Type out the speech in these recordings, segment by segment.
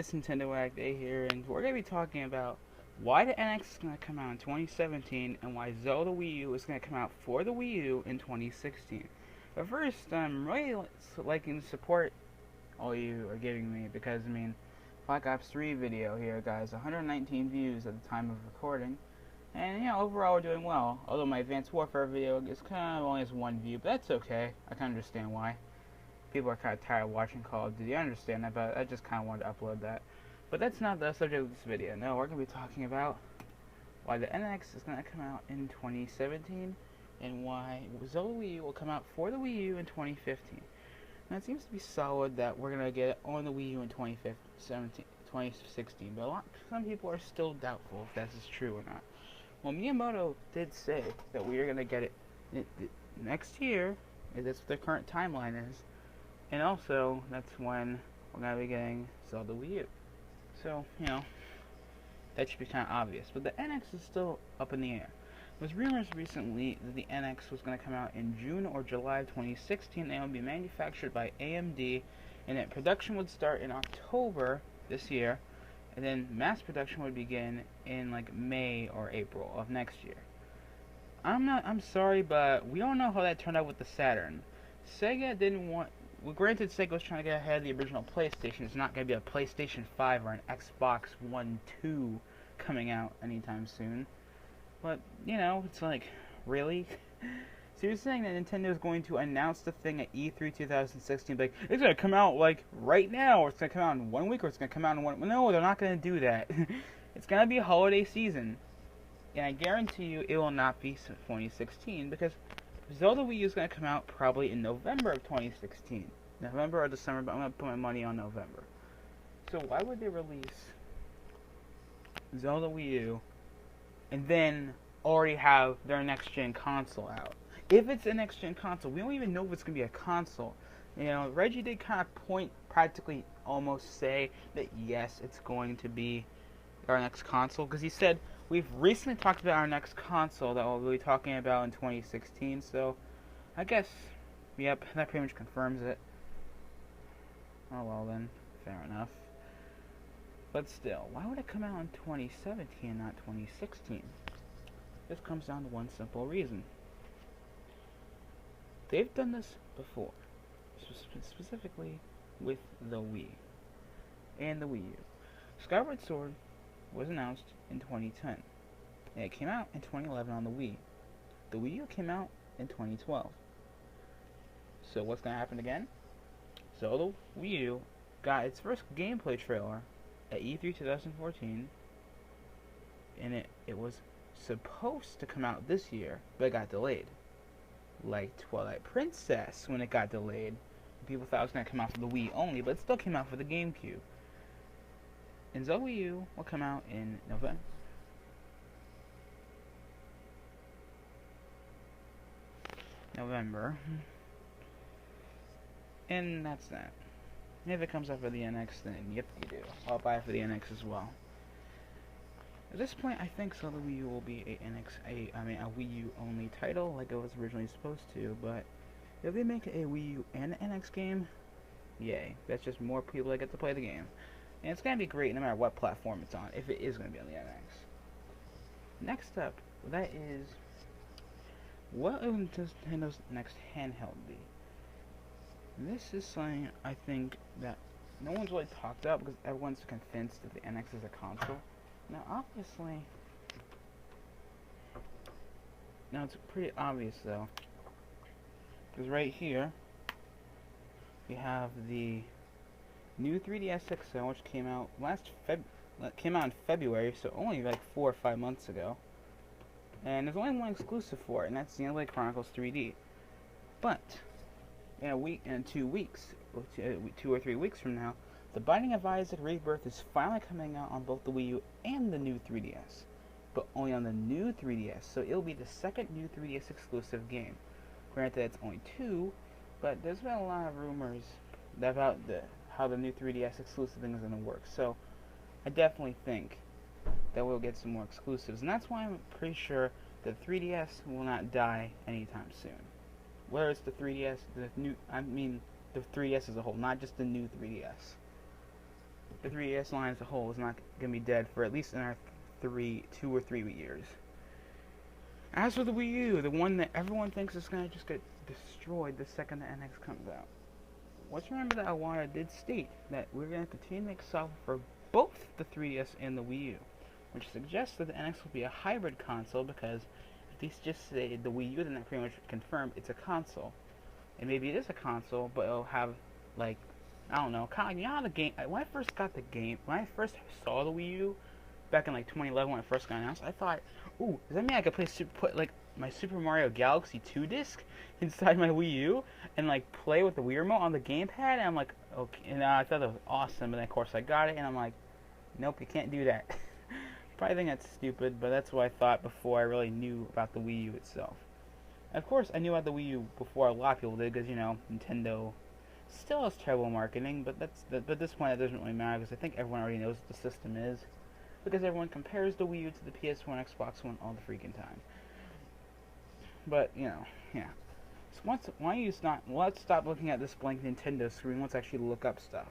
This Nintendo Act Day here, and we're going to be talking about why the NX is going to come out in 2017 and why Zelda Wii U is going to come out for the Wii U in 2016. But first, I'm really liking the support all you are giving me because, Black Ops 3 video here, guys, 119 views at the time of recording. And, overall we're doing well. Although my Advanced Warfare video is kind of only has one view, but that's okay. I can understand why. People are kind of tired of watching Call of Duty. I understand that, but I just kind of wanted to upload that. But that's not the subject of this video. No, we're going to be talking about why the NX is going to come out in 2017 and why Zelda Wii U will come out for the Wii U in 2015. Now, it seems to be solid that we're going to get it on the Wii U in 2016, but some people are still doubtful if this is true or not. Well, Miyamoto did say that we are going to get it next year, if that's what the current timeline is. And also, that's when we're going to be getting Zelda Wii U. So, that should be kind of obvious. But the NX is still up in the air. There was rumors recently that the NX was going to come out in June or July of 2016 and it would be manufactured by AMD, and that production would start in October this year, and then mass production would begin in like May or April of next year. I'm sorry, but we don't know how that turned out with the Saturn. Sega didn't want... Well, granted, Sega was trying to get ahead of the original PlayStation. It's not going to be a PlayStation 5 or an Xbox One 2 coming out anytime soon. But, it's like, really? So you're saying that Nintendo is going to announce the thing at E3 2016, like, it's going to come out, like, right now, or it's going to come out in 1 week, or it's going to come out in one... No, they're not going to do that. It's going to be a holiday season. And I guarantee you it will not be 2016, because Zelda Wii U is going to come out probably in November of 2016. November or December, but I'm going to put my money on November. So why would they release Zelda Wii U and then already have their next-gen console out? If it's a next-gen console, we don't even know if it's going to be a console. Reggie did kind of practically almost say that yes, it's going to be our next console, because he said, we've recently talked about our next console that we'll be talking about in 2016, so I guess, yep, that pretty much confirms it. Oh well then, fair enough. But still, why would it come out in 2017 not 2016? This comes down to one simple reason. They've done this before, specifically with the Wii and the Wii U. Skyward Sword was announced in 2010, and it came out in 2011 on the Wii. The Wii U came out in 2012. So what's going to happen again? So the Wii U got its first gameplay trailer at E3 2014, and it was supposed to come out this year, but it got delayed. Like Twilight Princess, when it got delayed, people thought it was going to come out for the Wii only, but it still came out for the GameCube. And Zelda Wii U will come out in November. And that's that. And if it comes out for the NX, then yep, you do. I'll buy it for the NX as well. At this point, I think Zelda Wii U will be a Wii U only title, like it was originally supposed to. But if they make a Wii U and an NX game, yay! That's just more people that get to play the game. And it's going to be great no matter what platform it's on, if it is going to be on the NX. Next up, that is, what will Nintendo's next handheld be? This is something I think that no one's really talked about because everyone's convinced that the NX is a console. Now, obviously, it's pretty obvious though, because right here we have the new 3DS XL, which came out in February, so only like 4 or 5 months ago. And there's only one exclusive for it, and that's Xenoblade Chronicles 3D. But in 2 weeks, 2 or 3 weeks from now, The Binding of Isaac Rebirth is finally coming out on both the Wii U and the new 3DS, but only on the new 3DS. So it'll be the second new 3DS exclusive game. Granted, it's only 2, but there's been a lot of rumors about how the new 3DS exclusive thing is going to work. So I definitely think that we'll get some more exclusives, and that's why I'm pretty sure the 3DS will not die anytime soon. Whether it's the 3DS, the 3DS as a whole, not just the new 3DS. the 3DS line as a whole is not going to be dead for at least another 2 or 3 years. As for the Wii U, the one that everyone thinks is going to just get destroyed the second the NX comes out. Let's remember that Iwata did state that we're going to continue to make software for both the 3DS and the Wii U, which suggests that the NX will be a hybrid console, because if they just say the Wii U, then that pretty much confirmed it's a console. And maybe it is a console, but it'll have, like, I don't know, kind of, you know how the game, when I first saw the Wii U, back in like 2011 when it first got announced, I thought, ooh, does that mean I could put like my Super Mario Galaxy 2 disc inside my Wii U and like play with the Wii remote on the gamepad? And I'm like, okay, and I thought that was awesome, but then of course I got it and I'm like, nope, you can't do that. Probably think that's stupid, but that's what I thought before I really knew about the Wii U itself. And of course, I knew about the Wii U before a lot of people did, because, you know, Nintendo still has terrible marketing, but at this point it doesn't really matter, because I think everyone already knows what the system is, because everyone compares the Wii U to the PS1 and Xbox One all the freaking time. But, you know, yeah. So let's stop looking at this blank Nintendo screen. Let's actually look up stuff.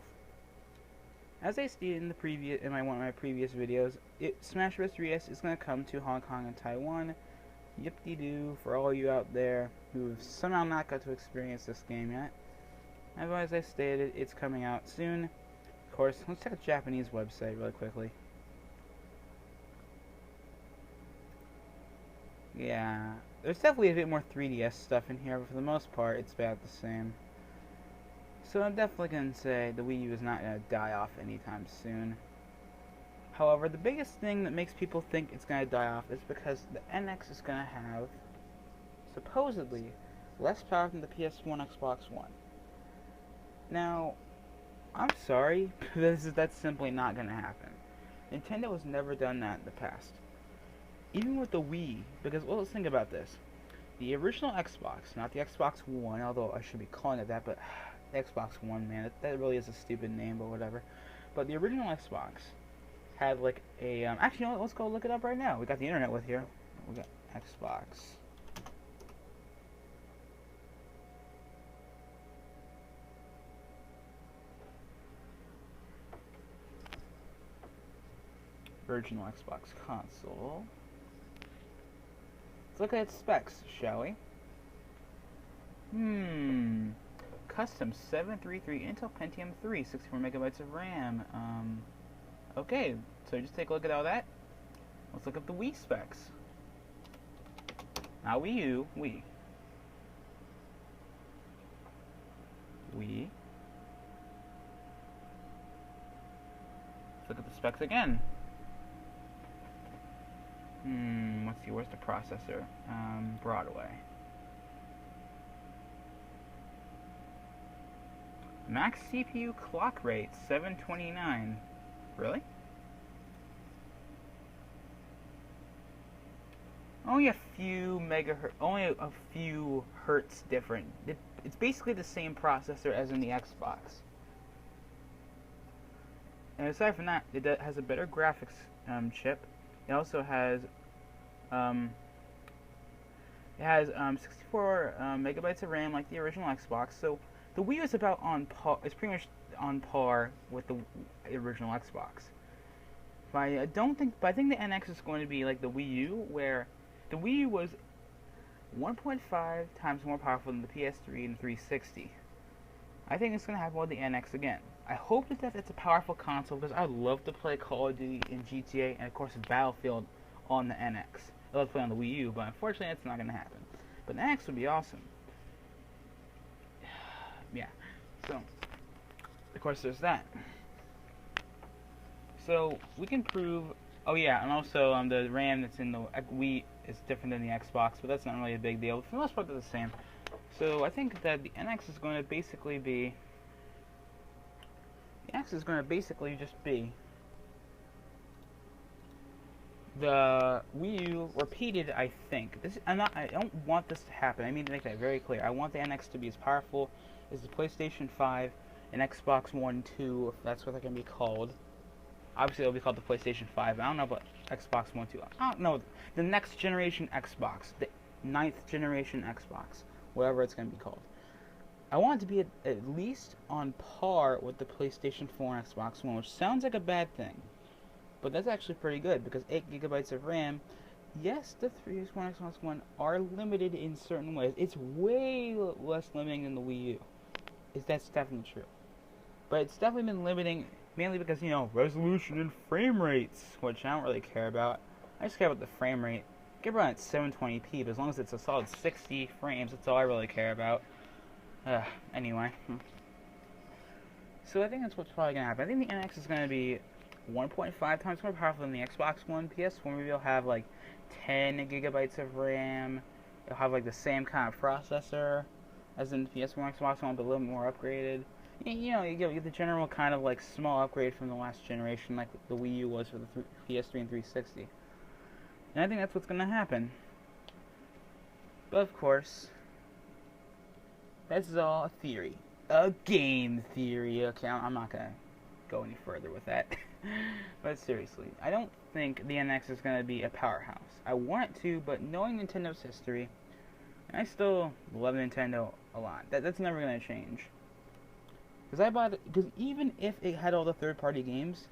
As I stated in one of my previous videos, Smash Bros. 3DS is going to come to Hong Kong and Taiwan. Yip-de-doo for all you out there who've somehow not got to experience this game yet. As I stated, it's coming out soon. Of course, let's check the Japanese website really quickly. Yeah, there's definitely a bit more 3DS stuff in here, but for the most part, it's about the same. So I'm definitely going to say the Wii U is not going to die off anytime soon. However, the biggest thing that makes people think it's going to die off is because the NX is going to have, supposedly, less power than the PS1, Xbox One. Now, I'm sorry, that's simply not going to happen. Nintendo has never done that in the past. Even with the Wii, because, well, let's think about this. The original Xbox, not the Xbox One, although I should be calling it that, but the Xbox One, man, that really is a stupid name, but whatever. But the original Xbox had, like, a, actually, you know what, let's go look it up right now. We got the internet with here. We got Xbox. Original Xbox console. Let's look at its specs, shall we? Custom 733 Intel Pentium 3, 64 megabytes of RAM. Okay, so just take a look at all that. Let's look up the Wii specs. Not Wii U, Wii. Wii. Let's look at the specs again. Let's see, where's the processor? Broadway. Max CPU clock rate, 729. Really? Only a few megahertz, only a few hertz different. It's basically the same processor as in the Xbox. And aside from that, it has a better graphics chip. It also has 64 megabytes of RAM like the original Xbox. So the Wii is about on par. It's pretty much on par with the original Xbox. But I think the NX is going to be like the Wii U, where the Wii U was 1.5 times more powerful than the PS3 and 360. I think it's going to happen with the NX again. I hope that it's a powerful console, because I'd love to play Call of Duty and GTA and of course Battlefield on the NX. I'd love to play on the Wii U, but unfortunately that's not going to happen. But the NX would be awesome. Yeah, so of course there's that. So we can prove, oh yeah, and also the RAM that's in the Wii is different than the Xbox, but that's not really a big deal. For the most part they're the same. So I think that the NX is going to basically be, just be the Wii U repeated, I think. I don't want this to happen. I mean to make that very clear. I want the NX to be as powerful as the PlayStation 5 and Xbox One 2, if that's what they're going to be called. Obviously, it'll be called the PlayStation 5. I don't know about Xbox One 2. I don't know. The next generation Xbox. The 9th generation Xbox. Whatever it's going to be called. I want it to be at least on par with the PlayStation 4 and Xbox One, which sounds like a bad thing, but that's actually pretty good because 8 gigabytes of RAM. Yes, the 3DS and Xbox One are limited in certain ways. It's way less limiting than the Wii U. That's definitely true. But it's definitely been limiting, mainly because, resolution and frame rates, which I don't really care about. I just care about the frame rate. I can run at 720p, but as long as it's a solid 60 frames, that's all I really care about. Anyway. So I think that's what's probably going to happen. I think the NX is going to be 1.5 times more powerful than the Xbox One. PS4 maybe will have like 10 gigabytes of RAM. It'll have like the same kind of processor as in the PS4 and Xbox One, but a little more upgraded. You get the general kind of like small upgrade from the last generation, like the Wii U was for the PS3 and 360. And I think that's what's going to happen. But of course, that's all a theory. A game theory. Okay, I'm not going to go any further with that. But seriously, I don't think the NX is going to be a powerhouse. I want it to, but knowing Nintendo's history, I still love Nintendo a lot. That's never going to change. Because even if it had all the third-party games,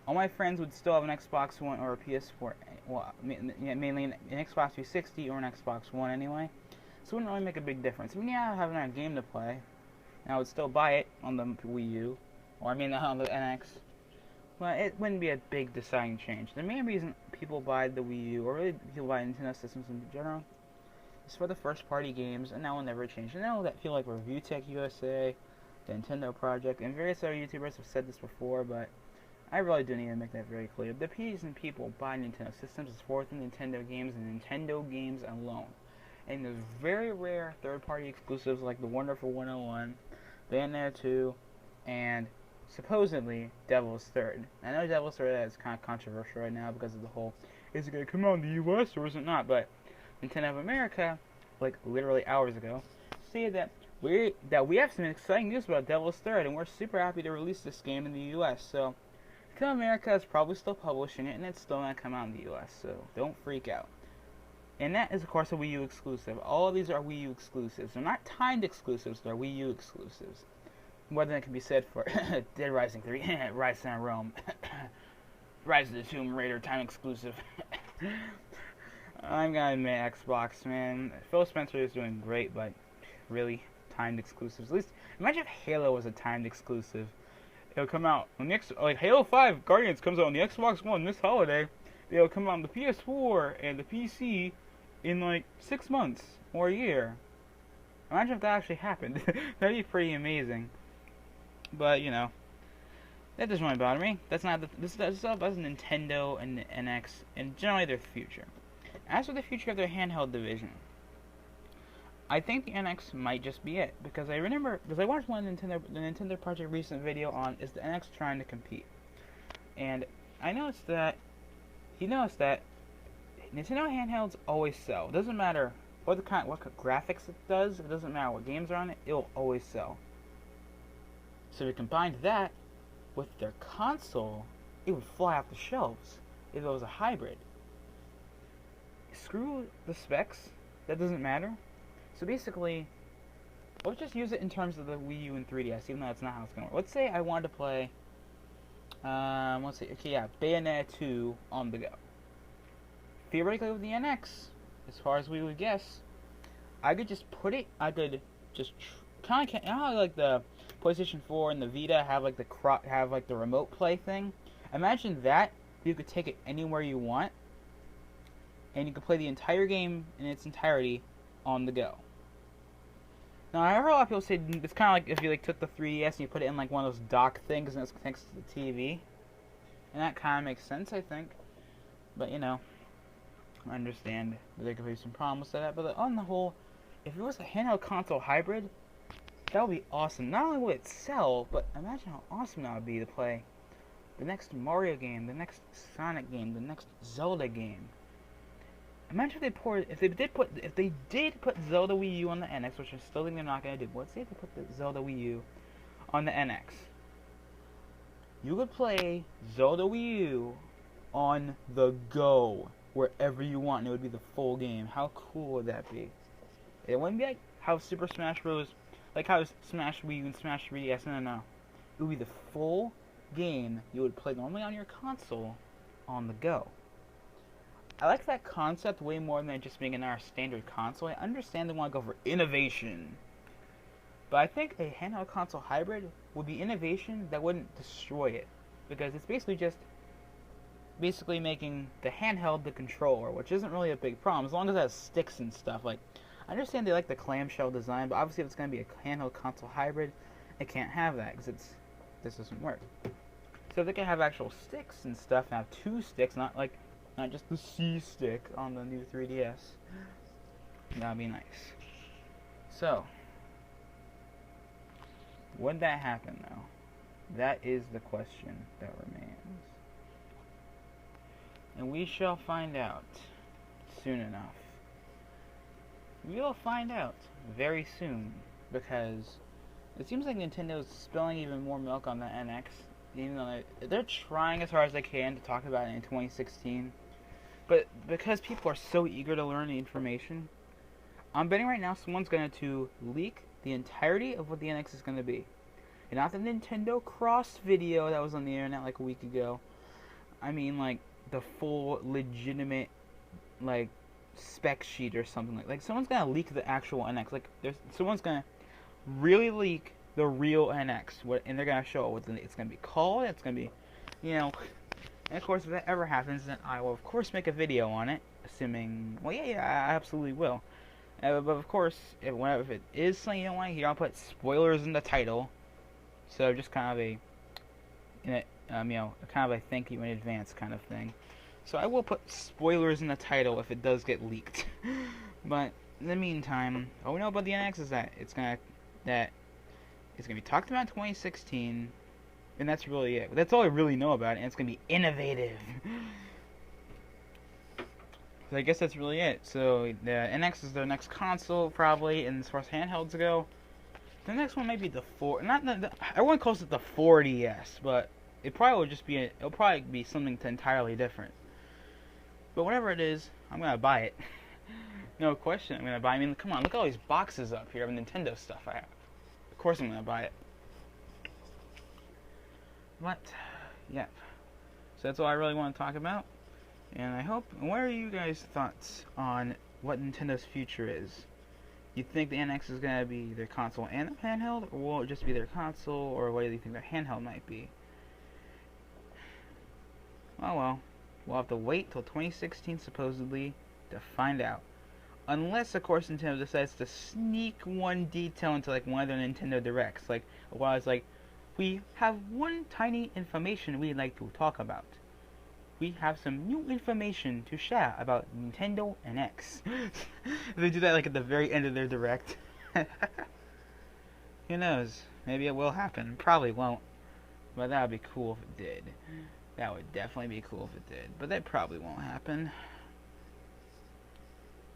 all my friends would still have an Xbox One or a PS4. Well, mainly an Xbox 360 or an Xbox One anyway. So it wouldn't really make a big difference. I mean, yeah, I have a game to play, and I would still buy it on the Wii U, or on the NX. But it wouldn't be a big deciding change. The main reason people buy the Wii U, or really people buy Nintendo systems in general, is for the first-party games, and that will never change. I know that feel like Review Tech USA, the Nintendo Project, and various other YouTubers have said this before, but I really do need to make that very clear. The reason people buy Nintendo systems is for the Nintendo games and Nintendo games alone. And there's very rare third-party exclusives like the Wonderful 101, Bayonetta 2, and supposedly Devil's Third. I know Devil's Third is kind of controversial right now because of the whole, is it going to come out in the US or is it not? But Nintendo of America, like literally hours ago, stated that we have some exciting news about Devil's Third, and we're super happy to release this game in the US. So Nintendo America is probably still publishing it, and it's still going to come out in the US, so don't freak out. And that is, of course, a Wii U exclusive. All of these are Wii U exclusives. They're not timed exclusives, they're Wii U exclusives. More than it can be said for Dead Rising 3, Rise of Rome, Rise of the Tomb Raider time exclusive. I'm gonna admit, Xbox, man. Phil Spencer is doing great, but really, timed exclusives. At least, imagine if Halo was a timed exclusive. It'll come out on the like Halo 5 Guardians comes out on the Xbox One this holiday. It'll come out on the PS4 and the PC in like 6 months or a year. Imagine if that actually happened. That'd be pretty amazing. But that doesn't really bother me. That's not this stuff. That's Nintendo and the NX and generally their future. As for the future of their handheld division, I think the NX might just be it, because I watched the Nintendo Project recent video on is the NX trying to compete, and I noticed that he noticed that Nintendo handhelds always sell. It doesn't matter what graphics it does. It doesn't matter what games are on it. It'll always sell. So if you combined that with their console, it would fly off the shelves if it was a hybrid. Screw the specs. That doesn't matter. So basically, let's just use it in terms of the Wii U and 3DS, even though that's not how it's going to work. Let's say I wanted to play, Bayonetta 2 on the go. Theoretically with the NX, as far as we would guess, I could just put it, kind of, you know how like the PlayStation 4 and the Vita have like the remote play thing? Imagine that, you could take it anywhere you want, and you could play the entire game in its entirety on the go. Now, I heard a lot of people say it's kind of like if you took the 3DS and you put it in like one of those dock things and it's next to the TV. And that kind of makes sense, I think. But, I understand that there could be some problems with that. But on the whole, if it was a handheld console hybrid, that would be awesome. Not only would it sell, but imagine how awesome that would be to play the next Mario game, the next Sonic game, the next Zelda game. Imagine if they did put Zelda Wii U on the NX, which I still think they're not gonna do. Let's say they put the Zelda Wii U on the NX. You could play Zelda Wii U on the go wherever you want, and it would be the full game. How cool would that be? It wouldn't be like how Super Smash Bros. Like how Smash Wii U and Smash 3DS, no. It would be the full game you would play normally on your console on the go. I like that concept way more than just being in our standard console. I understand they want to go for innovation. But I think a handheld console hybrid would be innovation that wouldn't destroy it. Because it's basically making the handheld the controller, which isn't really a big problem, as long as it has sticks and stuff. Like, I understand they like the clamshell design, but obviously if it's going to be a handheld console hybrid, it can't have that, because this doesn't work. So if they can have actual sticks and stuff, and have two sticks, not just the C stick on the new 3DS, that'd be nice. So, would that happen, though? That is the question that remains. And we shall find out soon enough. We will find out very soon, because it seems like Nintendo's spilling even more milk on the NX, even though they're trying as hard as they can to talk about it in 2016. But because people are so eager to learn the information, I'm betting right now someone's going to leak the entirety of what the NX is going to be. And not the Nintendo Cross video that was on the internet like a week ago. I mean, like, the full, legitimate, like, spec sheet or something. Like someone's going to leak the actual NX. Like, someone's going to really leak the real NX. And they're going to show what it's going to be called. It's going to be, and of course, if that ever happens, then I will, of course, make a video on it. Assuming, well, yeah, I absolutely will. But of course, if it is something you don't want to hear, I'll put spoilers in the title. So just kind of kind of a thank you in advance kind of thing. So I will put spoilers in the title if it does get leaked. But in the meantime, all we know about the NX is that it's gonna be talked about in 2016, and that's really it. That's all I really know about it, and it's gonna be innovative. So I guess that's really it. So the NX is their next console probably, and as far as handhelds go, the next one may be the everyone calls it the 4DS, but it probably would just be it'll probably be something entirely different. But whatever it is, I'm gonna buy it. No question, I'm gonna buy it. I mean, come on, look at all these boxes up here of Nintendo stuff I have. Of course I'm gonna buy it. But, yep. So that's all I really want to talk about. And I hope, what are you guys' thoughts on what Nintendo's future is? You think the NX is going to be their console and a handheld, or will it just be their console, or what do you think their handheld might be? Oh well, we'll have to wait till 2016 supposedly to find out. Unless, of course, Nintendo decides to sneak one detail into like one of their Nintendo Directs. Like, while it's like, we have one tiny information we'd like to talk about. We have some new information to share about Nintendo NX. They do that like at the very end of their Direct. Who knows? Maybe it will happen. Probably won't. But that would be cool if it did. That would definitely be cool if it did. But that probably won't happen.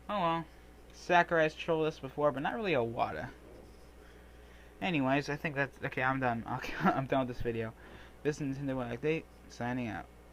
Oh well. Sakurai's trolled this before, but not really Iwata. Anyways, I think that's... Okay, I'm done. I'm done with this video. This is Nintendo Update, signing out.